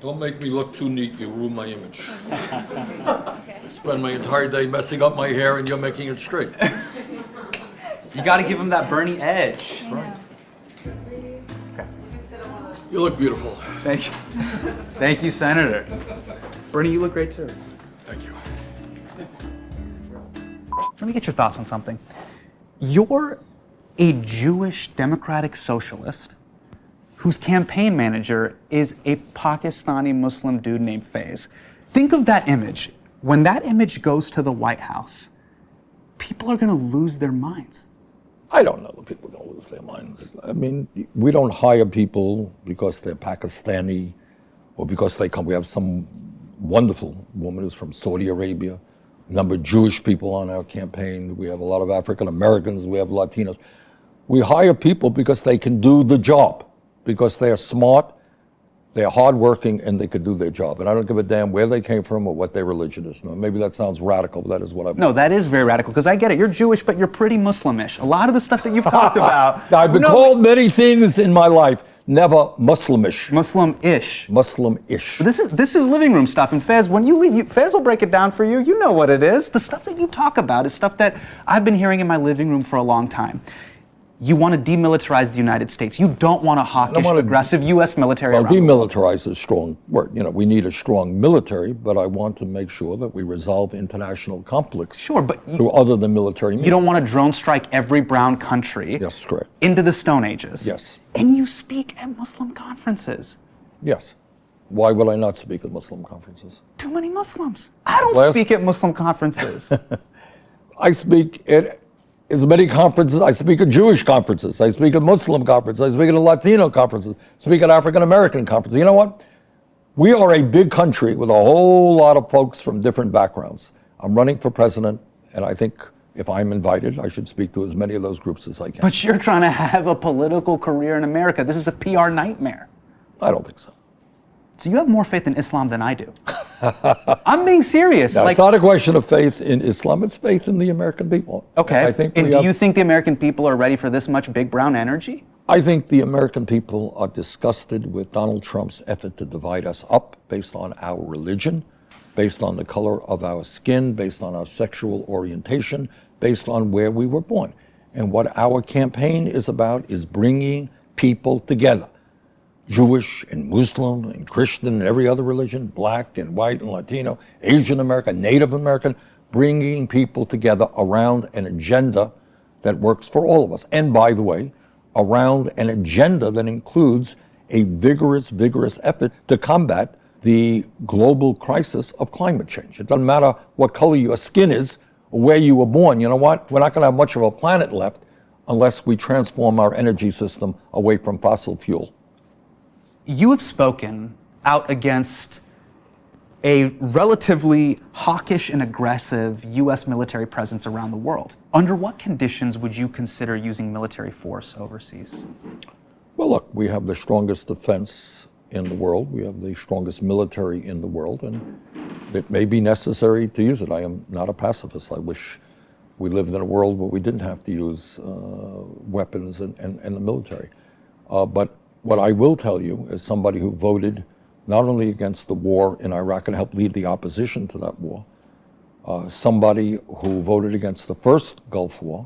Don't make me look too neat, you ruin my image. I spend my entire day messing up my hair and you're making it straight. You got to give him that Bernie edge. That's right. Okay. You look beautiful. Thank you. Thank you, Senator. Bernie, you look great too. Thank you. Let me get your thoughts on something. You're a Jewish Democratic Socialist whose campaign manager is a Pakistani Muslim dude named Faiz. Think of that image. When that image goes to the White House, people are going to lose their minds. I don't know that people are going to lose their minds. I mean, we don't hire people because they're Pakistani or because they come. We have some wonderful woman who's from Saudi Arabia, a number of Jewish people on our campaign. We have a lot of African Americans. We have Latinos. We hire people because they can do the job, because they're smart, they're hardworking, and they could do their job. And I don't give a damn where they came from or what their religion is. No, maybe that sounds radical, but that is what I've... No, that is very radical, because I get it. You're Jewish, but you're pretty Muslimish. A lot of the stuff that you've talked about... I've been called many things in my life, never Muslimish. Muslim-ish. Muslim-ish. This is living room stuff, and Faiz, when you leave, Faiz will break it down for you. You know what it is. The stuff that you talk about is stuff that I've been hearing in my living room for a long time. You want to demilitarize the United States. You don't want a hawkish, aggressive U.S. military around the world. Demilitarize is a strong word. You know, we need a strong military, but I want to make sure that we resolve international conflicts through other than military means. You don't want to drone strike every brown country Yes, correct. into the Stone Ages. Yes. And you speak at Muslim conferences. Yes. Why would I not speak at Muslim conferences? Too many Muslims. I don't speak at Muslim conferences. I speak at as many conferences. I speak at Jewish conferences. I speak at Muslim conferences. I speak at Latino conferences. I speak at African American conferences. You know what? We are a big country with a whole lot of folks from different backgrounds. I'm running for president, and I think if I'm invited, I should speak to as many of those groups as I can. But you're trying to have a political career in America. This is a PR nightmare. I don't think so. So you have more faith in Islam than I do. I'm being serious. No, it's not a question of faith in Islam. It's faith in the American people. Okay. And do you think the American people are ready for this much big brown energy? I think the American people are disgusted with Donald Trump's effort to divide us up based on our religion, based on the color of our skin, based on our sexual orientation, based on where we were born. And what our campaign is about is bringing people together. Jewish and Muslim and Christian and every other religion, black and white and Latino, Asian American, Native American, bringing people together around an agenda that works for all of us. And by the way, around an agenda that includes a vigorous effort to combat the global crisis of climate change. It doesn't matter what color your skin is or where you were born. You know what? We're not going to have much of a planet left unless we transform our energy system away from fossil fuel. You have spoken out against a relatively hawkish and aggressive U.S. military presence around the world. Under what conditions would you consider using military force overseas? Well, look, we have the strongest defense in the world. We have the strongest military in the world, and it may be necessary to use it. I am not a pacifist. I wish we lived in a world where we didn't have to use weapons and the military. But what I will tell you, as somebody who voted not only against the war in Iraq and helped lead the opposition to that war, somebody who voted against the first Gulf War,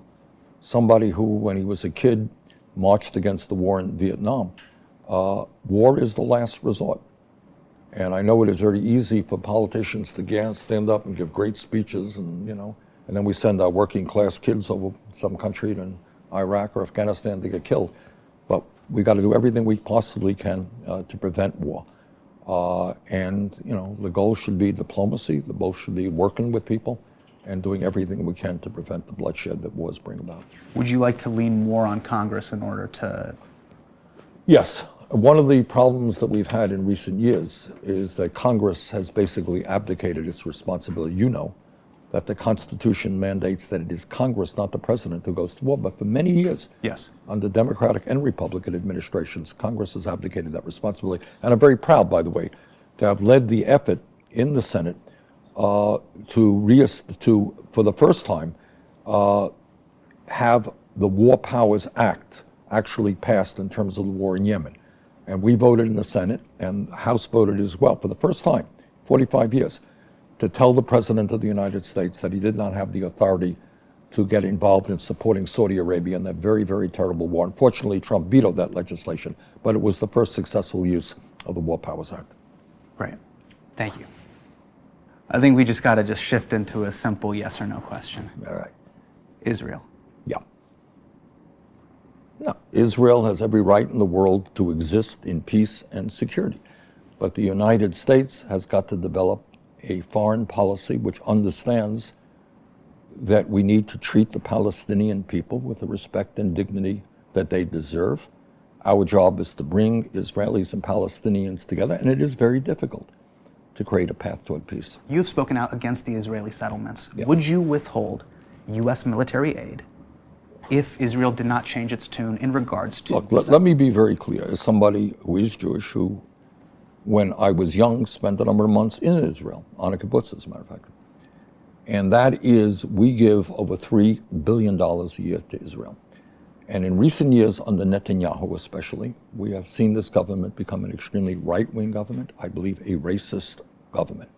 somebody who, when he was a kid, marched against the war in Vietnam. War is the last resort. And I know it is very easy for politicians to stand up and give great speeches and, and then we send our working class kids over some country in Iraq or Afghanistan to get killed. But we got to do everything we possibly can to prevent war. And the goal should be diplomacy. The goal should be working with people and doing everything we can to prevent the bloodshed that wars bring about. Would you like to lean more on Congress in order to... Yes. One of the problems that we've had in recent years is that Congress has basically abdicated its responsibility. You know that the Constitution mandates that it is Congress, not the president, who goes to war. But for many years, yes, under Democratic and Republican administrations, Congress has abdicated that responsibility. And I'm very proud, by the way, to have led the effort in the Senate to, for the first time, have the War Powers Act actually passed in terms of the war in Yemen. And we voted in the Senate, and the House voted as well for the first time, 45 years, to tell the President of the United States that he did not have the authority to get involved in supporting Saudi Arabia in that very, very terrible war. Unfortunately, Trump vetoed that legislation, but it was the first successful use of the War Powers Act. Right. Thank you. I think we just got to just shift into a simple yes or no question. All right. Israel. Yeah. No, Israel has every right in the world to exist in peace and security. But the United States has got to develop a foreign policy which understands that we need to treat the Palestinian people with the respect and dignity that they deserve. Our job is to bring Israelis and Palestinians together, and it is very difficult to create a path toward peace. You've spoken out against the Israeli settlements. Yeah. Would you withhold U.S. military aid if Israel did not change its tune in regards to... Look, let me be very clear. As somebody who is Jewish, who, when I was young, spent a number of months in Israel, on a kibbutz, as a matter of fact. And that is, we give over $3 billion a year to Israel. And in recent years, under Netanyahu especially, we have seen this government become an extremely right-wing government, I believe a racist government.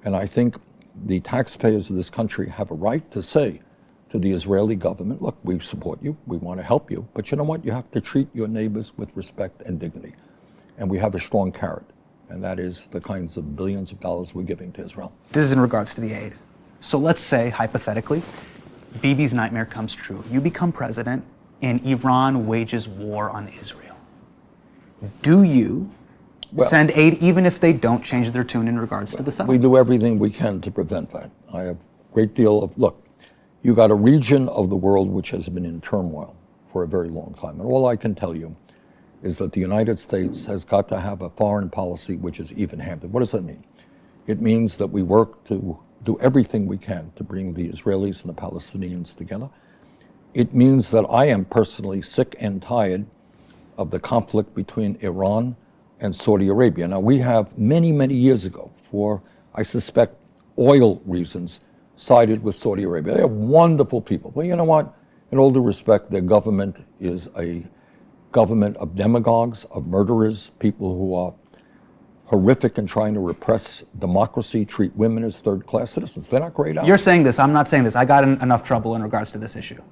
And I think the taxpayers of this country have a right to say to the Israeli government, look, we support you, we want to help you, but you know what? You have to treat your neighbors with respect and dignity. And we have a strong carrot, and that is the kinds of billions of dollars we're giving to Israel. This is in regards to the aid. So let's say, hypothetically, Bibi's nightmare comes true. You become president, and Iran wages war on Israel. Do you send aid even if they don't change their tune in regards to the settlement? We do everything we can to prevent that. I have a great deal of, look, you got a region of the world which has been in turmoil for a very long time. And all I can tell you is that the United States has got to have a foreign policy which is even-handed. What does that mean? It means that we work to do everything we can to bring the Israelis and the Palestinians together. It means that I am personally sick and tired of the conflict between Iran and Saudi Arabia. Now, we have many, many years ago, for, I suspect, oil reasons, sided with Saudi Arabia. They are wonderful people. But you know what? In all due respect, their government is a government of demagogues, of murderers, people who are horrific in trying to repress democracy, treat women as third-class citizens. They're not great out. You're saying this. I'm not saying this. I got in enough trouble in regards to this issue.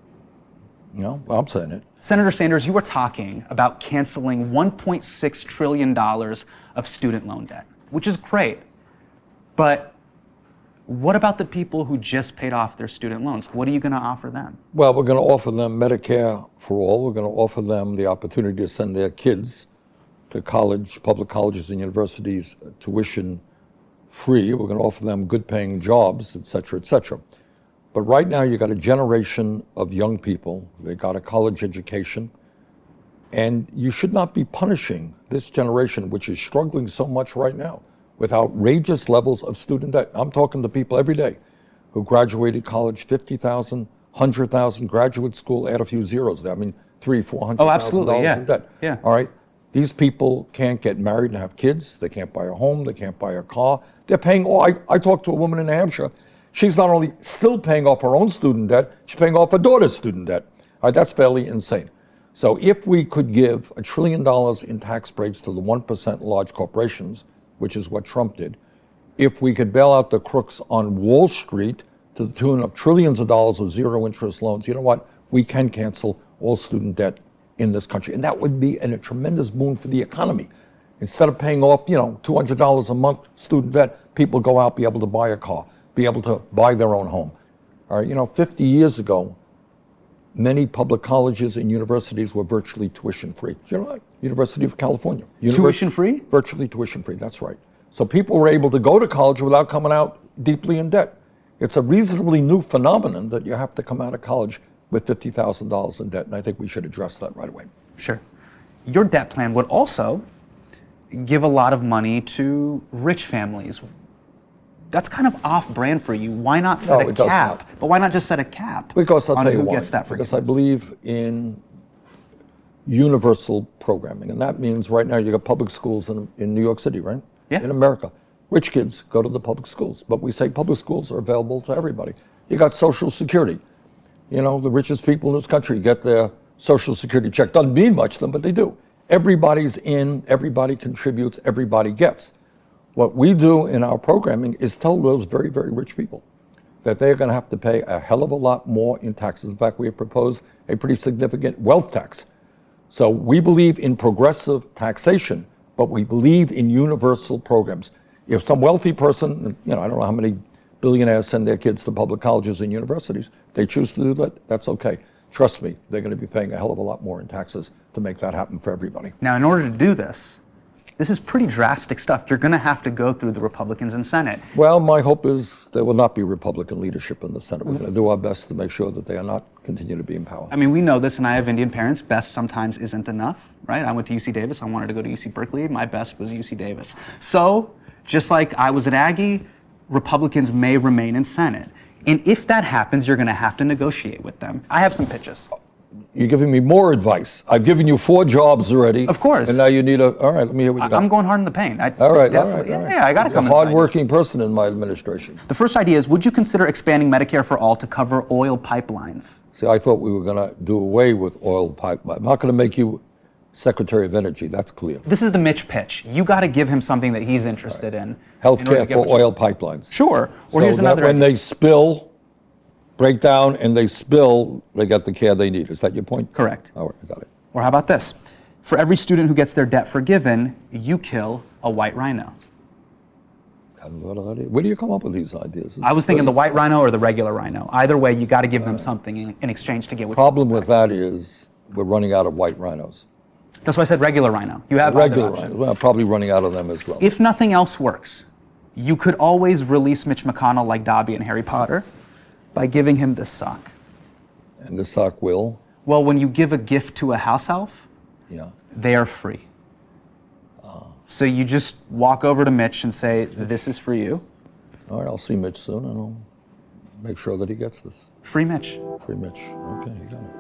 You know, well, I'm saying it. Senator Sanders, you were talking about canceling $1.6 trillion of student loan debt, which is great. But what about the people who just paid off their student loans? What are you going to offer them? Well, we're going to offer them Medicare for all. We're going to offer them the opportunity to send their kids to college, public colleges and universities, tuition free. We're going to offer them good paying jobs, et cetera, et cetera. But right now you got a generation of young people, they got a college education, and you should not be punishing this generation, which is struggling so much right now, with outrageous levels of student debt. I'm talking to people every day who graduated college, 50,000, 100,000, graduate school, add a few zeros there. I mean, $300,000, $400,000 in debt. Yeah. All right. These people can't get married and have kids. They can't buy a home. They can't buy a car. They're paying, I talked to a woman in New Hampshire. She's not only still paying off her own student debt, she's paying off her daughter's student debt. All right, that's fairly insane. So if we could give $1 trillion in tax breaks to the 1% large corporations, which is what Trump did, if we could bail out the crooks on Wall Street to the tune of trillions of dollars of zero interest loans, you know what? We can cancel all student debt in this country. And that would be a tremendous boon for the economy. Instead of paying off, $200 a month student debt, people go out, be able to buy a car, be able to buy their own home. All right, 50 years ago, many public colleges and universities were virtually tuition free. Do you know that? University of California. Tuition free? Virtually tuition free, that's right. So people were able to go to college without coming out deeply in debt. It's a reasonably new phenomenon that you have to come out of college with $50,000 in debt, and I think we should address that right away. Sure. Your debt plan would also give a lot of money to rich families. That's kind of off-brand for you. Why not set a cap? But why not just set a cap because I'll on tell you who why. gets that forgiveness? Because I believe in universal programming, and that means right now you got public schools in New York City, right? Yeah. In America. Rich kids go to the public schools, but we say public schools are available to everybody. You got Social Security. The richest people in this country get their Social Security check. Doesn't mean much to them, but they do. everybody's in, everybody contributes, everybody gets. What we do in our programming is tell those very, very rich people that they're going to have to pay a hell of a lot more in taxes. In fact, we have proposed a pretty significant wealth tax. So we believe in progressive taxation, but we believe in universal programs. If some wealthy person, I don't know how many billionaires send their kids to public colleges and universities, they choose to do that, that's okay. Trust me, they're going to be paying a hell of a lot more in taxes to make that happen for everybody. Now, in order to do this is pretty drastic stuff. You're going to have to go through the Republicans in Senate. Well, my hope is there will not be Republican leadership in the Senate. We're going to do our best to make sure that they are not continue to be in power. I mean, we know this, and I have Indian parents. Best sometimes isn't enough, right? I went to UC Davis. I wanted to go to UC Berkeley. My best was UC Davis. So, just like I was at Aggie, Republicans may remain in Senate. And if that happens, you're going to have to negotiate with them. I have some pitches. You're giving me more advice. I've given you 4 jobs already. Of course. And now you need all right, let me hear what you got. I'm going hard in the paint. All right, definitely. all right. Yeah, I got to come a in with ideas. hard-working person in my administration. The first idea is, would you consider expanding Medicare for all to cover oil pipelines? See, I thought we were going to do away with oil pipeline. I'm not going to make you Secretary of Energy, that's clear. This is the Mitch pitch. You got to give him something that he's interested in. Health in order care to get for what you- oil pipelines. Sure. Or So here's that another when idea. they spill, break down, and they spill, they get the care they need. Is that your point? Correct. All right, I got it. Or how about this? For every student who gets their debt forgiven, you kill a white rhino. Where do you come up with these ideas? I was thinking the white rhino or the regular rhino. Either way, you got to give them something in exchange to get what Problem with that is we're running out of white rhinos. That's why I said regular rhino. You have Regular either option. rhinos, well, probably running out of them as well. If nothing else works, you could always release Mitch McConnell like Dobby in Harry Potter by giving him this sock. And the sock will, Well, when you give a gift to a house elf, yeah. they are free. So you just walk over to Mitch and say, this is for you. All right, I'll see Mitch soon, and I'll make sure that he gets this. Free Mitch. Free Mitch. Okay, you got it.